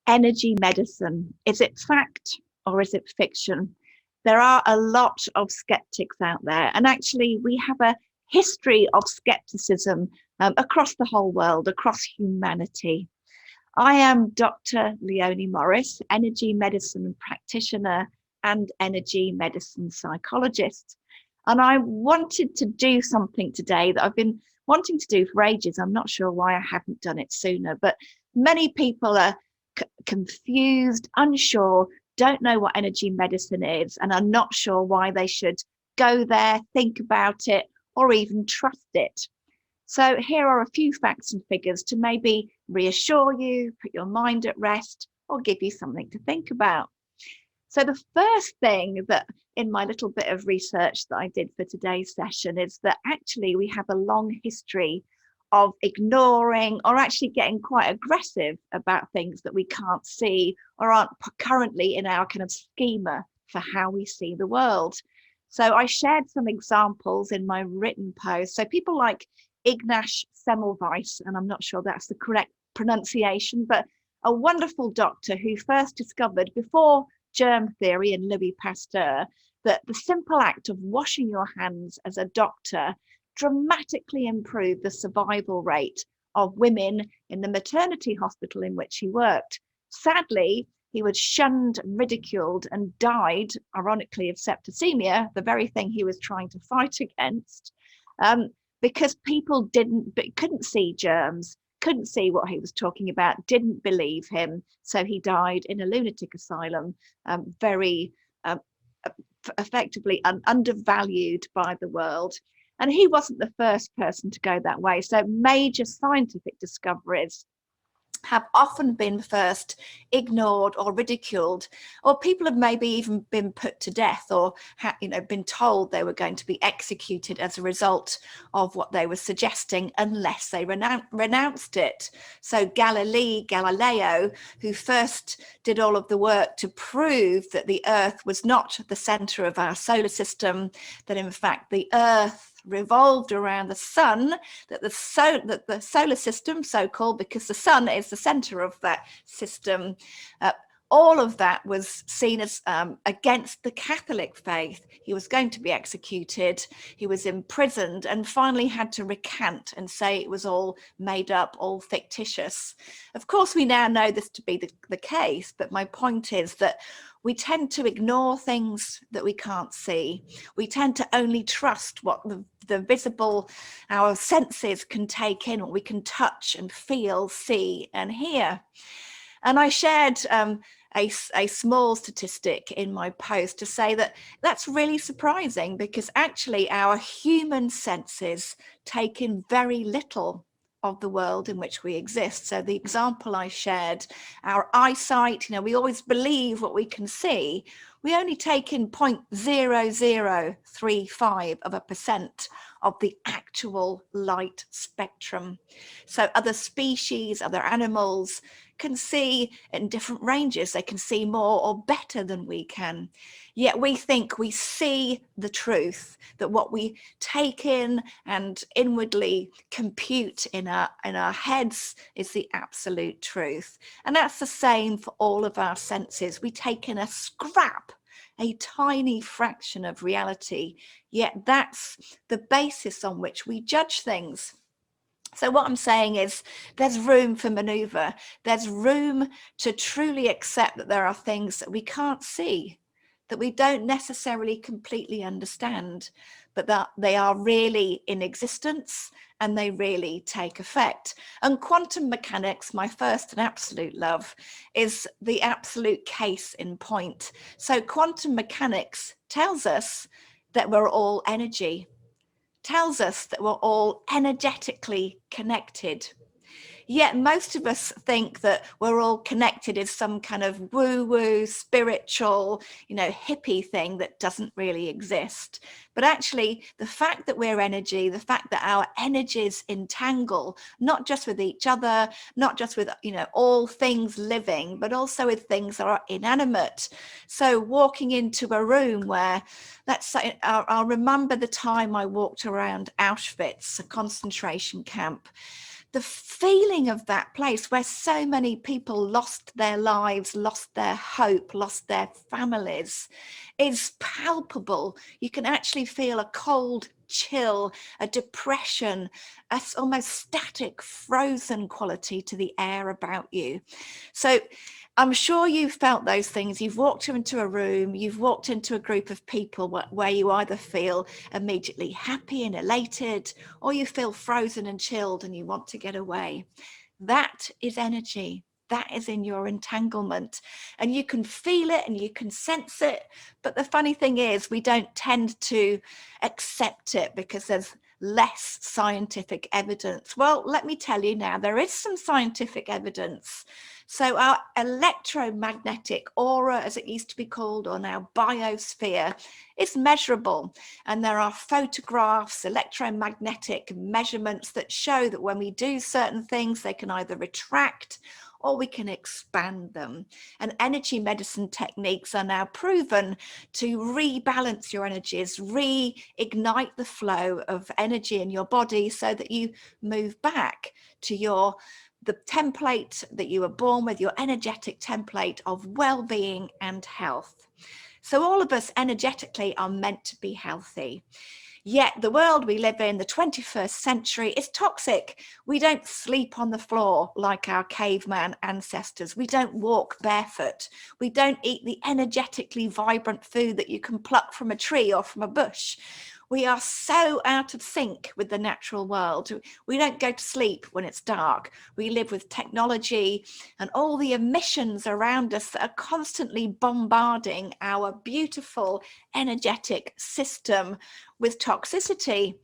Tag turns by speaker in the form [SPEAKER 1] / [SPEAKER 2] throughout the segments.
[SPEAKER 1] Energy medicine. Is it fact or is it fiction? There are a lot of skeptics out there, and actually, we have a history of skepticism across the whole world, across humanity. I am Dr. Leonie Morris, energy medicine practitioner and energy medicine psychologist. And I wanted to do something today that I've been wanting to do for ages. I'm not sure why I haven't done it sooner, but many people are confused, unsure, don't know what energy medicine is, and are not sure why they should go there, think about it, or even trust it. So here are a few facts and figures to maybe reassure you, put your mind at rest, or give you something to think about. So the first thing that in my little bit of research that I did for today's session is that actually we have a long history of ignoring or actually getting quite aggressive about things that we can't see or aren't currently in our kind of schema for how we see the world. So I shared some examples in my written post. So people like Ignaz Semmelweis, and I'm not sure that's the correct pronunciation, but a wonderful doctor who first discovered before germ theory and Louis Pasteur that the simple act of washing your hands as a doctor dramatically improved the survival rate of women in the maternity hospital in which he worked. Sadly, he was shunned, ridiculed, and died, ironically, of septicemia, the very thing he was trying to fight against, because people couldn't see germs, couldn't see what he was talking about, didn't believe him. So he died in a lunatic asylum, very effectively undervalued by the world. And he wasn't the first person to go that way. So major scientific discoveries have often been first ignored or ridiculed, or people have maybe even been put to death or been told they were going to be executed as a result of what they were suggesting unless they renounced it. So Galileo, who first did all of the work to prove that the Earth was not the center of our solar system, that in fact the Earth revolved around the sun, that the solar system, so-called, because the sun is the center of that system, all of that was seen as against the Catholic faith. He was going to be executed, he was imprisoned, and finally had to recant and say it was all made up, all fictitious. Of course, we now know this to be the case, but my point is that we tend to ignore things that we can't see. We tend to only trust what the visible, our senses can take in, what we can touch and feel, see and hear. And I shared a small statistic in my post to say that that's really surprising, because actually our human senses take in very little of the world in which we exist. So the example I shared, our eyesight, we always believe what we can see. We only take in 0.0035% of the actual light spectrum. So other species, other animals can see in different ranges. They can see more or better than we can. Yet we think we see the truth, that what we take in and inwardly compute in our heads is the absolute truth. And that's the same for all of our senses. We take in a scrap, a tiny fraction of reality, yet that's the basis on which we judge things. So what I'm saying is there's room for maneuver. There's room to truly accept that there are things that we can't see, that we don't necessarily completely understand, but that they are really in existence and they really take effect. And quantum mechanics, my first and absolute love, is the absolute case in point. So quantum mechanics tells us that we're all energy, tells us that we're all energetically connected. Yet most of us think that we're all connected as some kind of woo-woo, spiritual, hippie thing that doesn't really exist. But actually, the fact that we're energy, the fact that our energies entangle, not just with each other, not just with, all things living, but also with things that are inanimate. So walking into a room where, let's say, I'll remember the time I walked around Auschwitz, a concentration camp. The feeling of that place where so many people lost their lives, lost their hope, lost their families is palpable. You can actually feel a cold chill, a depression, a almost static, frozen quality to the air about you. So I'm sure you've felt those things. You've walked into a room, you've walked into a group of people where you either feel immediately happy and elated, or you feel frozen and chilled and you want to get away. That is energy. That is in your entanglement, and you can feel it and you can sense it. But the funny thing is, we don't tend to accept it because there's less scientific evidence. Well, let me tell you now, there is some scientific evidence. So our electromagnetic aura, as it used to be called, or now biosphere, is measurable. And there are photographs, electromagnetic measurements that show that when we do certain things, they can either retract or we can expand them. And energy medicine techniques are now proven to rebalance your energies, reignite the flow of energy in your body so that you move back to the template that you were born with, your energetic template of well-being and health. So all of us energetically are meant to be healthy. Yet the world we live in, the 21st century, is toxic. We don't sleep on the floor like our caveman ancestors. We don't walk barefoot. We don't eat the energetically vibrant food that you can pluck from a tree or from a bush. We are so out of sync with the natural world. We don't go to sleep when it's dark. We live with technology and all the emissions around us that are constantly bombarding our beautiful energetic system with toxicity.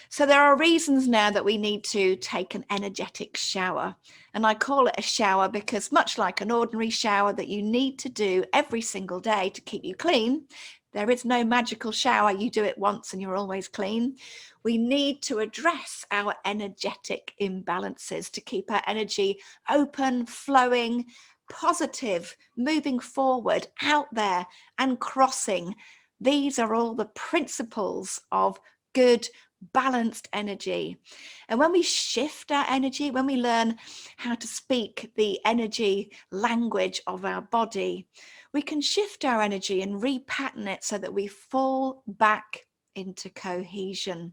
[SPEAKER 1] So there are reasons now that we need to take an energetic shower. And I call it a shower because, much like an ordinary shower that you need to do every single day to keep you clean, there is no magical shower. You do it once and you're always clean. We need to address our energetic imbalances to keep our energy open, flowing, positive, moving forward, out there and crossing. These are all the principles of good, balanced energy. And when we shift our energy, when we learn how to speak the energy language of our body, we can shift our energy and repattern it so that we fall back into cohesion.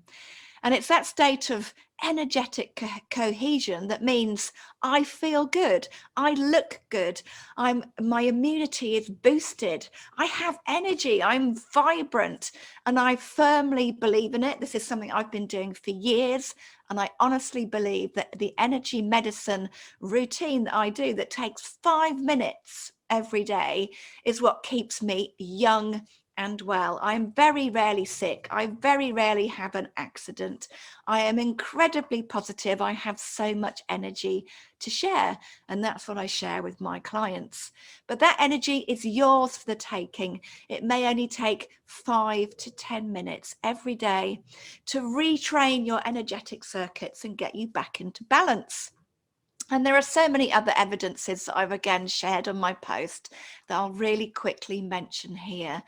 [SPEAKER 1] And it's that state of energetic cohesion that means I feel good, I look good, my immunity is boosted, I have energy, I'm vibrant, and I firmly believe in it. This is something I've been doing for years, and I honestly believe that the energy medicine routine that I do that takes 5 minutes every day is what keeps me young and well. I'm very rarely sick. I very rarely have an accident. I am incredibly positive. I have so much energy to share, and that's what I share with my clients. But that energy is yours for the taking. It may only take 5 to 10 minutes every day to retrain your energetic circuits and get you back into balance. And there are so many other evidences that I've again shared on my post that I'll really quickly mention here.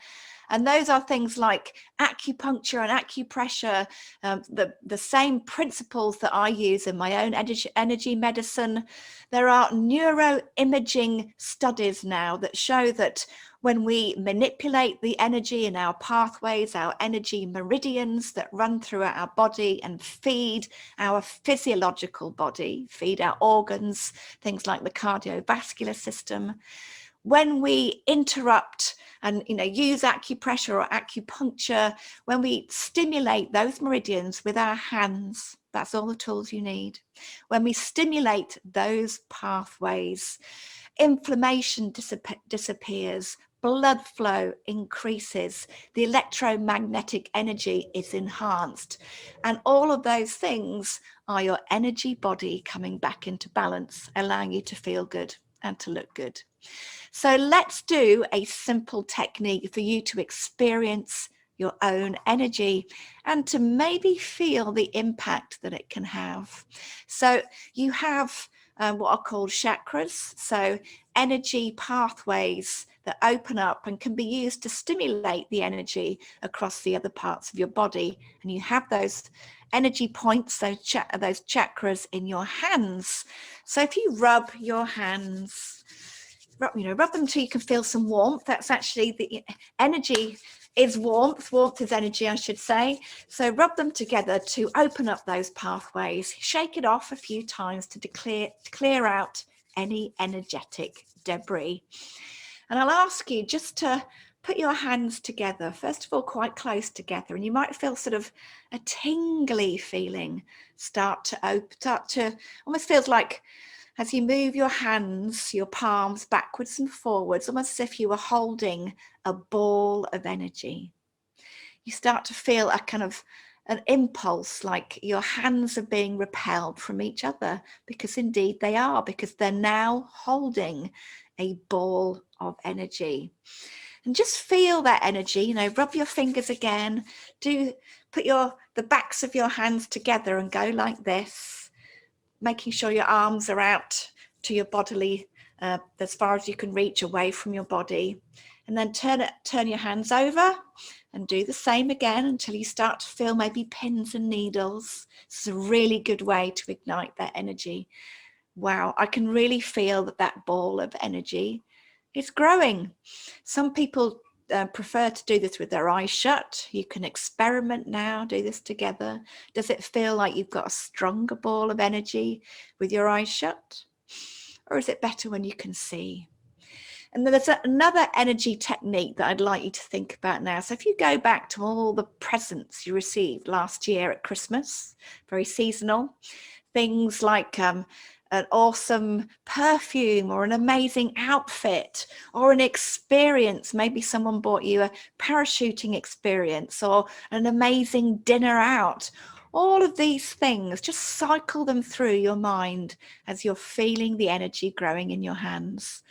[SPEAKER 1] And those are things like acupuncture and acupressure, the same principles that I use in my own energy medicine. There are neuroimaging studies now that show that when we manipulate the energy in our pathways, our energy meridians that run throughout our body and feed our physiological body, feed our organs, things like the cardiovascular system, when we interrupt and use acupressure or acupuncture, when we stimulate those meridians with our hands, that's all the tools you need. When we stimulate those pathways, inflammation disappears, blood flow increases, the electromagnetic energy is enhanced, and all of those things are your energy body coming back into balance, allowing you to feel good and to look good. So let's do a simple technique for you to experience your own energy and to maybe feel the impact that it can have. So you have what are called chakras, so energy pathways that open up and can be used to stimulate the energy across the other parts of your body. And you have those energy points, those chakras in your hands. So if you rub your hands, rub them till you can feel some warmth. That's actually the energy is warmth. Warmth is energy, I should say. So rub them together to open up those pathways. Shake it off a few times to clear out any energetic debris. And I'll ask you just to put your hands together, first of all, quite close together, and you might feel sort of a tingly feeling start to almost feels like as you move your hands, your palms backwards and forwards, almost as if you were holding a ball of energy. You start to feel a kind of an impulse, like your hands are being repelled from each other, because indeed they are, because they're now holding a ball of energy. And just feel that energy, rub your fingers again, put the backs of your hands together and go like this, making sure your arms are out to your bodily, as far as you can reach away from your body. And then turn your hands over and do the same again until you start to feel maybe pins and needles. This is a really good way to ignite that energy. Wow, I can really feel that ball of energy is growing. Some people prefer to do this with their eyes shut. You can experiment now, do this together. Does it feel like you've got a stronger ball of energy with your eyes shut? Or is it better when you can see? And then there's another energy technique that I'd like you to think about now. So if you go back to all the presents you received last year at Christmas, very seasonal, things like an awesome perfume or an amazing outfit or an experience. Maybe someone bought you a parachuting experience or an amazing dinner out. All of these things, just cycle them through your mind as you're feeling the energy growing in your hands.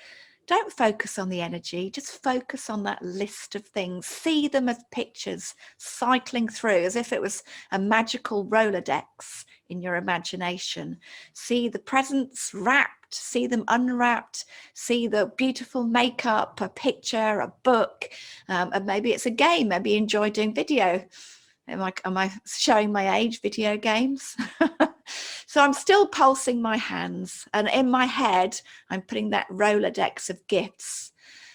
[SPEAKER 1] Don't focus on the energy, just focus on that list of things. See them as pictures cycling through as if it was a magical Rolodex in your imagination. See the presents wrapped, see them unwrapped, see the beautiful makeup, a picture, a book, and maybe it's a game, maybe you enjoy doing video. Am I showing my age, video games? So I'm still pulsing my hands, and in my head, I'm putting that Rolodex of gifts.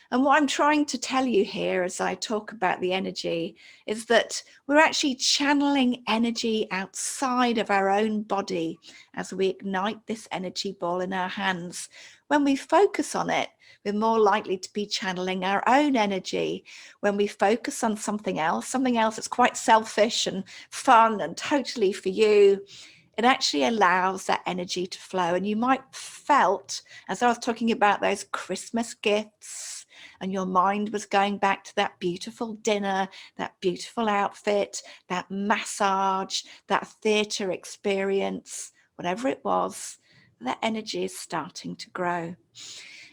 [SPEAKER 1] And what I'm trying to tell you here as I talk about the energy is that we're actually channeling energy outside of our own body as we ignite this energy ball in our hands. When we focus on it, we're more likely to be channeling our own energy. When we focus on something else that's quite selfish and fun and totally for you, it actually allows that energy to flow. And you might felt, as I was talking about those Christmas gifts, and your mind was going back to that beautiful dinner, that beautiful outfit, that massage, that theatre experience, whatever it was, that energy is starting to grow.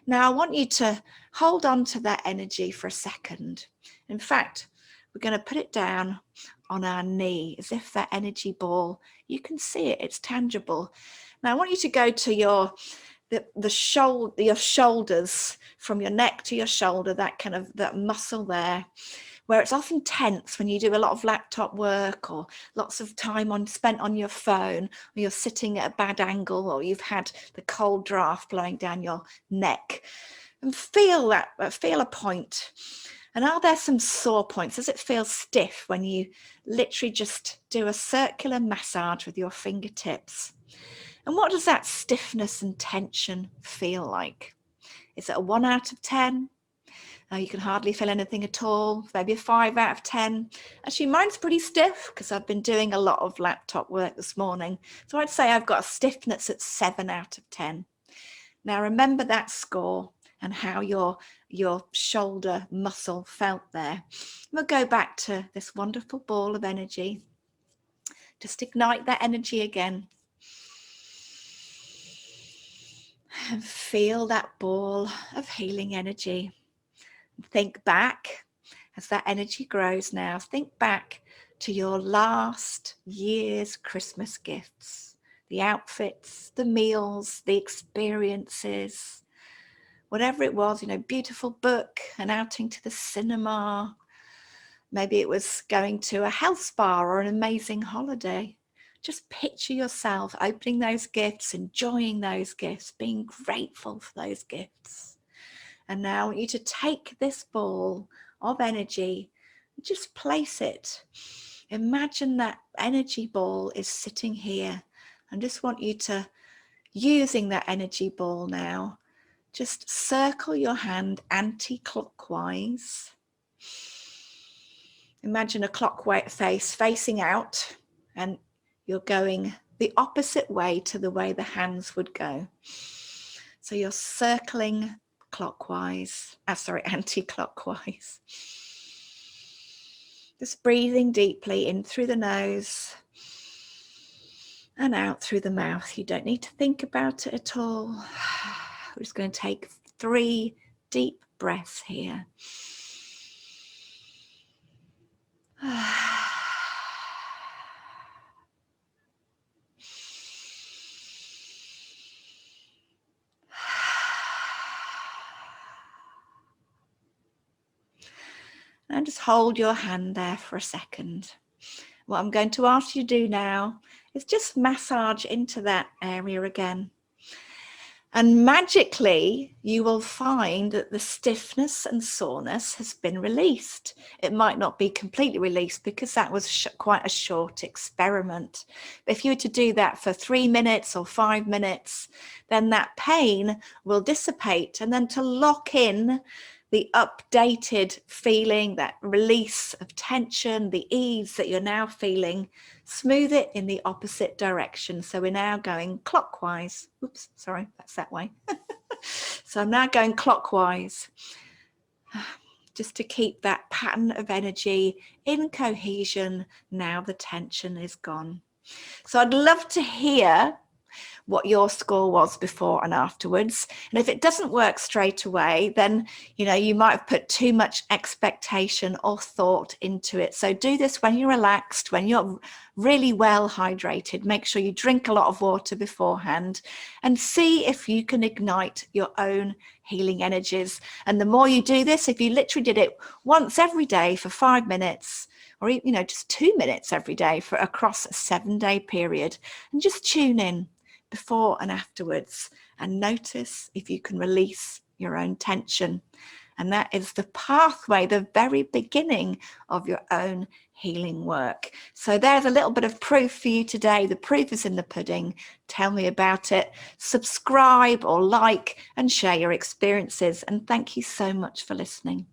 [SPEAKER 1] Now, I want you to hold on to that energy for a second. In fact, we're going to put it down on our knee as if that energy ball, you can see it, it's tangible. Now, I want you to go to your shoulders, from your neck to your shoulder, that muscle there, where it's often tense when you do a lot of laptop work or lots of time spent on your phone, or you're sitting at a bad angle, or you've had the cold draft blowing down your neck. And feel a point. And are there some sore points? Does it feel stiff when you literally just do a circular massage with your fingertips? And what does that stiffness and tension feel like? Is it a 1 out of 10? You can hardly feel anything at all, maybe a 5 out of 10. Actually, mine's pretty stiff because I've been doing a lot of laptop work this morning. So I'd say I've got a stiffness at 7 out of 10. Now remember that score and how your shoulder muscle felt there. We'll go back to this wonderful ball of energy. Just ignite that energy again. And feel that ball of healing energy. Think back as that energy grows now, think back to your last year's Christmas gifts, the outfits, the meals, the experiences, whatever it was, beautiful book, an outing to the cinema. Maybe it was going to a health spa or an amazing holiday. Just picture yourself opening those gifts, enjoying those gifts, being grateful for those gifts. And now I want you to take this ball of energy, just place it. Imagine that energy ball is sitting here. I just want you to, using that energy ball now, just circle your hand anti-clockwise. Imagine a clockwise face facing out, and you're going the opposite way to the way the hands would go. So you're circling clockwise, anti-clockwise. Just breathing deeply in through the nose and out through the mouth. You don't need to think about it at all. We're just going to take 3 deep breaths here. And just hold your hand there for a second. What I'm going to ask you to do now is just massage into that area again. And magically, you will find that the stiffness and soreness has been released. It might not be completely released because that was quite a short experiment. But if you were to do that for 3 minutes or 5 minutes, then that pain will dissipate. And then to lock in the updated feeling, that release of tension, the ease that you're now feeling, smooth it in the opposite direction. So we're now going clockwise. Oops, sorry, that's that way. So I'm now going clockwise, just to keep that pattern of energy in cohesion. Now the tension is gone. So I'd love to hear what your score was before and afterwards. And if it doesn't work straight away, then you might have put too much expectation or thought into it. So do this when you're relaxed, when you're really well hydrated. Make sure you drink a lot of water beforehand and see if you can ignite your own healing energies. And the more you do this, if you literally did it once every day for 5 minutes, or just 2 minutes every day for across a 7-day period, and just tune in before and afterwards and notice if you can release your own tension. And that is the pathway, the very beginning of your own healing work. So there's a little bit of proof for you today. The proof is in the pudding. Tell me about it. Subscribe or like and share your experiences. And thank you so much for listening.